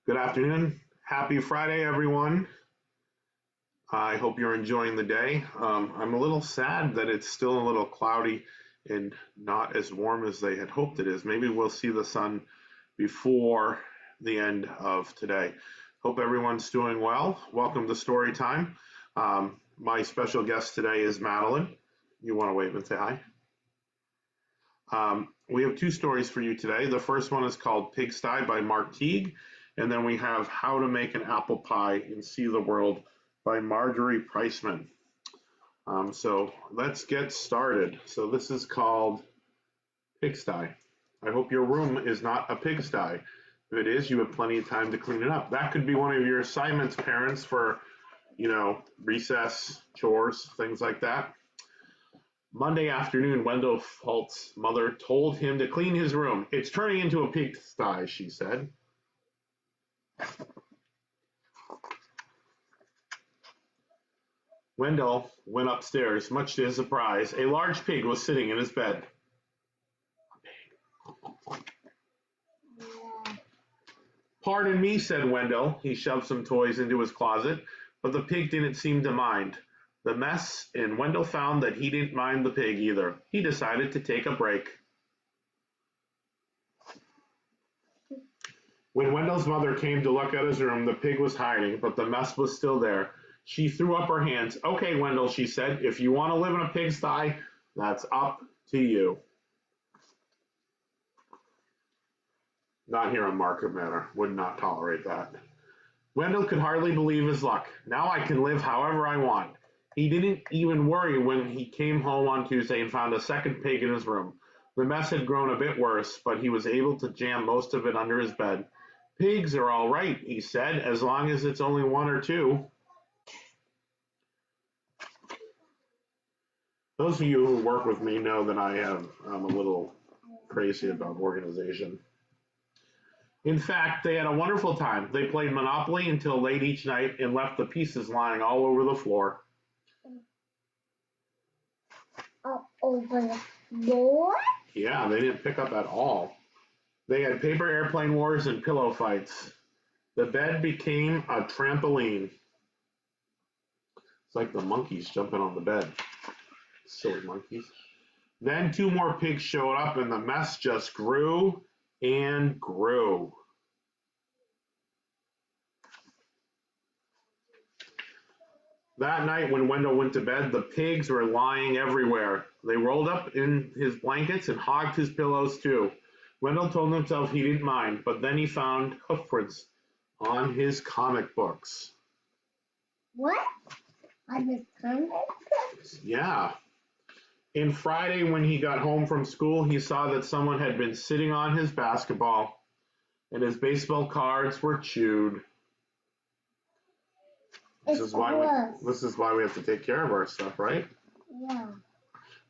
Good afternoon. Happy Friday, everyone. I hope you're enjoying the day. I'm a little sad that it's still a little cloudy and not as warm as they had hoped it is. Maybe we'll see the sun before the end of today. Hope everyone's doing well. Welcome to Story Time. My special guest today is Madeline. You want to wave and say hi? We have two stories for you today. The first one is called Pigsty by Marcoux, and then we have How to Make an Apple Pie and See the World by Marjorie Priceman. So let's get started. So this is called Pigsty. I hope your room is not a pigsty. If it is, you have plenty of time to clean it up. That could be one of your assignments, parents, for, recess, chores, things like that. Monday afternoon, Wendell Fultz's mother told him to clean his room. It's turning into a pigsty, she said. Wendell went upstairs, much to his surprise. A large pig was sitting in his bed. Pardon me, said Wendell. He shoved some toys into his closet, but the pig didn't seem to mind the mess, and Wendell found that he didn't mind the pig either. He decided to take a break. When Wendell's mother came to look at his room, the pig was hiding, but the mess was still there. She threw up her hands. Okay, Wendell, she said, if you want to live in a pigsty, that's up to you. Not here on Market Manor. Would not tolerate that. Wendell could hardly believe his luck. Now I can live however I want. He didn't even worry when he came home on Tuesday and found a second pig in his room. The mess had grown a bit worse, but he was able to jam most of it under his bed. Pigs are all right, he said, as long as it's only one or two. Those of you who work with me know that I'm a little crazy about organization. In fact, they had a wonderful time. They played Monopoly until late each night and left the pieces lying all over the floor. Over the floor? Yeah, they didn't pick up at all. They had paper airplane wars and pillow fights. The bed became a trampoline. It's like the monkeys jumping on the bed. Silly monkeys. Then two more pigs showed up and the mess just grew and grew. That night when Wendell went to bed, the pigs were lying everywhere. They rolled up in his blankets and hogged his pillows too. Wendell told himself he didn't mind, but then he found hoof prints on his comic books. What? On his comic books? Yeah. And Friday, when he got home from school, he saw that someone had been sitting on his basketball, and his baseball cards were chewed. This is why we have to take care of our stuff, right? Yeah.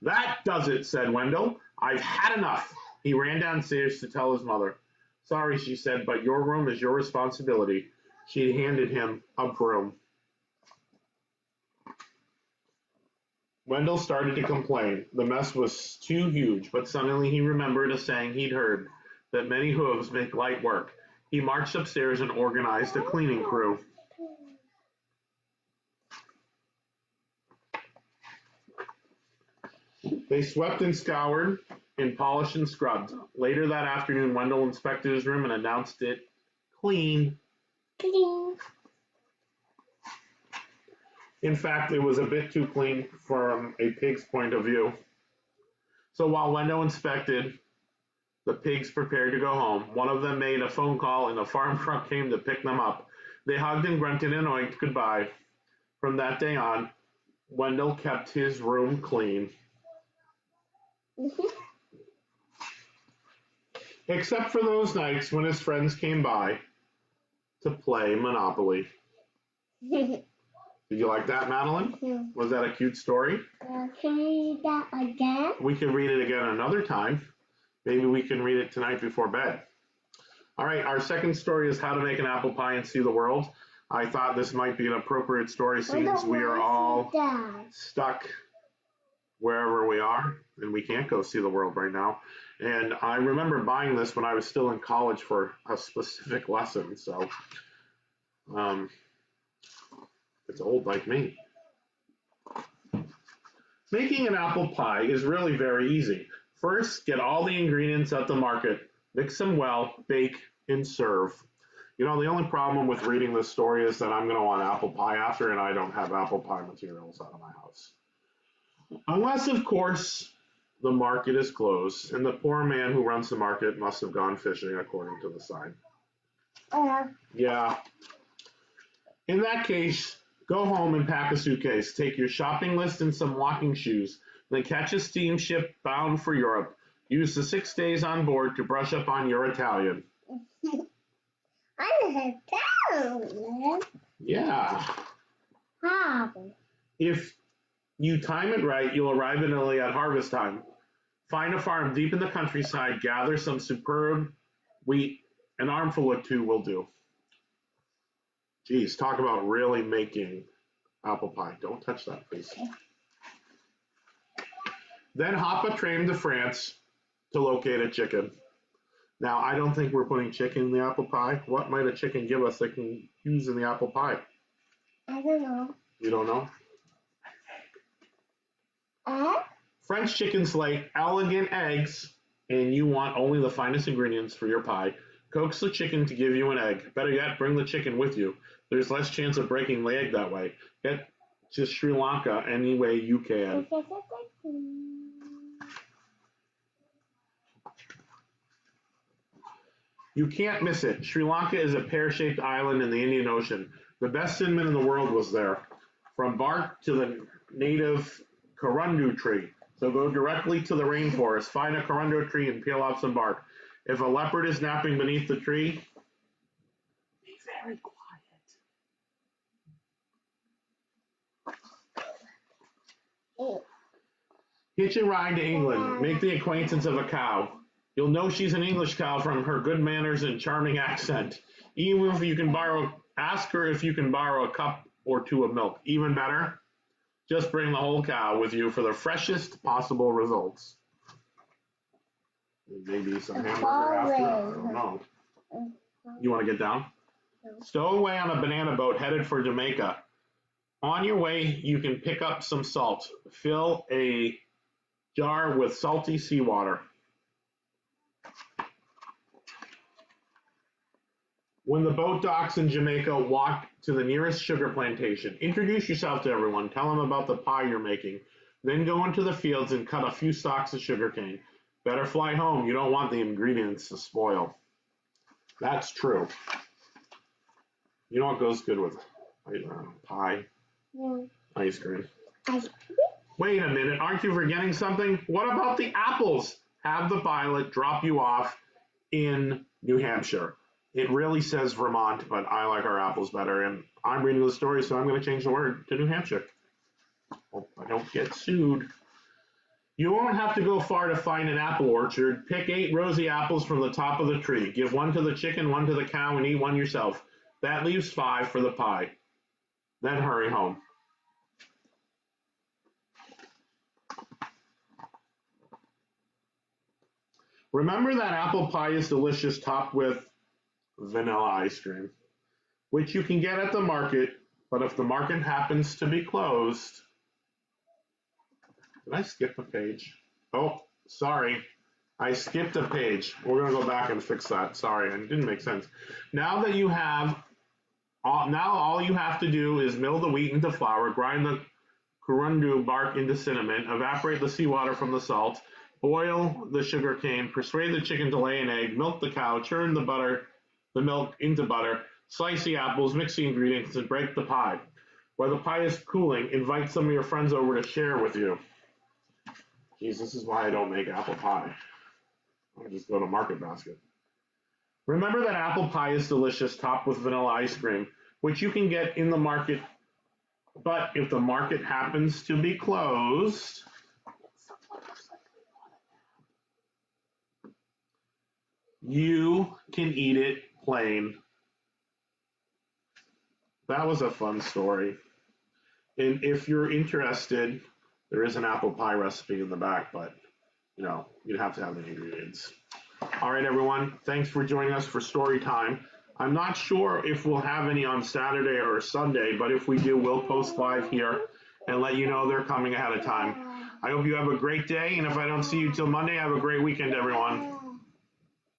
That does it, said Wendell. I've had enough. He ran downstairs to tell his mother. Sorry, she said, but your room is your responsibility. She handed him a broom. Wendell started to complain. The mess was too huge, but suddenly he remembered a saying he'd heard, that many hooves make light work. He marched upstairs and organized a cleaning crew. They swept and scoured and polished and scrubbed. Later that afternoon, Wendell inspected his room and announced it clean. Clean. In fact, it was a bit too clean from a pig's point of view. So while Wendell inspected, the pigs prepared to go home. One of them made a phone call and a farm truck came to pick them up. They hugged and grunted and oinked goodbye. From that day on, Wendell kept his room clean. Except for those nights when his friends came by to play Monopoly. Did you like that, Madeline? Yeah. Was that a cute story? Can we read that again? We can read it again another time. Maybe we can read it tonight before bed. All right, our second story is How to Make an Apple Pie and See the World. I thought this might be an appropriate story since we are all stuck wherever we are, and we can't go see the world right now. And I remember buying this when I was still in college for a specific lesson, so um, it's old like me. Making an apple pie is really very easy. First, get all the ingredients at the market, mix them well, bake, and serve. You know, the only problem with reading this story is that I'm going to want apple pie after, and I don't have apple pie materials out of my house. Unless, of course, the market is closed, and the poor man who runs the market must have gone fishing according to the sign. Yeah. In that case, go home and pack a suitcase. Take your shopping list and some walking shoes. Then catch a steamship bound for Europe. Use the 6 days on board to brush up on your Italian. I'm Italian. Yeah. How? If you time it right, you'll arrive in Italy at harvest time. Find a farm deep in the countryside, gather some superb wheat, an armful or two will do. Geez, talk about really making apple pie. Don't touch that, please. Then hop a train to France to locate a chicken. Now, I don't think we're putting chicken in the apple pie. What might a chicken give us that can use in the apple pie? I don't know. You don't know? Egg? French chickens lay elegant eggs, and you want only the finest ingredients for your pie. Coax the chicken to give you an egg. Better yet, bring the chicken with you. There's less chance of breaking the egg that way. Get to Sri Lanka any way you can. You can't miss it. Sri Lanka is a pear-shaped island in the Indian Ocean. The best cinnamon in the world was there, from bark to the native corundu tree. So go directly to the rainforest, find a corundu tree and peel off some bark. If a leopard is napping beneath the tree, be very quiet. Hitch a ride to England. Make the acquaintance of a cow. You'll know she's an English cow from her good manners and charming accent. Even if you can ask her if you can borrow a cup or two of milk. Even better, just bring the whole cow with you for the freshest possible results. Maybe some hamburger after. I don't know. You want to get down? Stow away on a banana boat headed for Jamaica. On your way, you can pick up some salt. Fill a jar with salty seawater. When the boat docks in Jamaica, walk to the nearest sugar plantation. Introduce yourself to everyone. Tell them about the pie you're making. Then go into the fields and cut a few stalks of sugarcane. Better fly home. You don't want the ingredients to spoil. That's true. You know what goes good with pie? Yeah. Ice cream. Ice cream? Wait a minute. Aren't you forgetting something? What about the apples? Have the pilot drop you off in New Hampshire. It really says Vermont, but I like our apples better, and I'm reading the story, so I'm going to change the word to New Hampshire. Hope I don't get sued. You won't have to go far to find an apple orchard. Pick 8 rosy apples from the top of the tree. Give 1 to the chicken, 1 to the cow, and eat 1 yourself. That leaves 5 for the pie. Then hurry home. Remember that apple pie is delicious topped with vanilla ice cream, which you can get at the market, but if the market happens to be closed, did I skip a page? Oh, sorry. I skipped a page. We're going to go back and fix that. Sorry, it didn't make sense. Now that you have, all you have to do is mill the wheat into flour, grind the corundu bark into cinnamon, evaporate the seawater from the salt, boil the sugar cane, persuade the chicken to lay an egg, milk the cow, churn the milk into butter, slice the apples, mix the ingredients, and break the pie. While the pie is cooling, invite some of your friends over to share with you. Geez, this is why I don't make apple pie. I just go to Market Basket. Remember that apple pie is delicious, topped with vanilla ice cream, which you can get in the market, but if the market happens to be closed, you can eat it plain. That was a fun story. And if you're interested, There is an apple pie recipe in the back, but you'd have to have the ingredients. All right, everyone. Thanks for joining us for story time. I'm not sure if we'll have any on Saturday or Sunday, but if we do, we'll post live here and let you know they're coming ahead of time. I hope you have a great day, and if I don't see you till Monday, have a great weekend, everyone.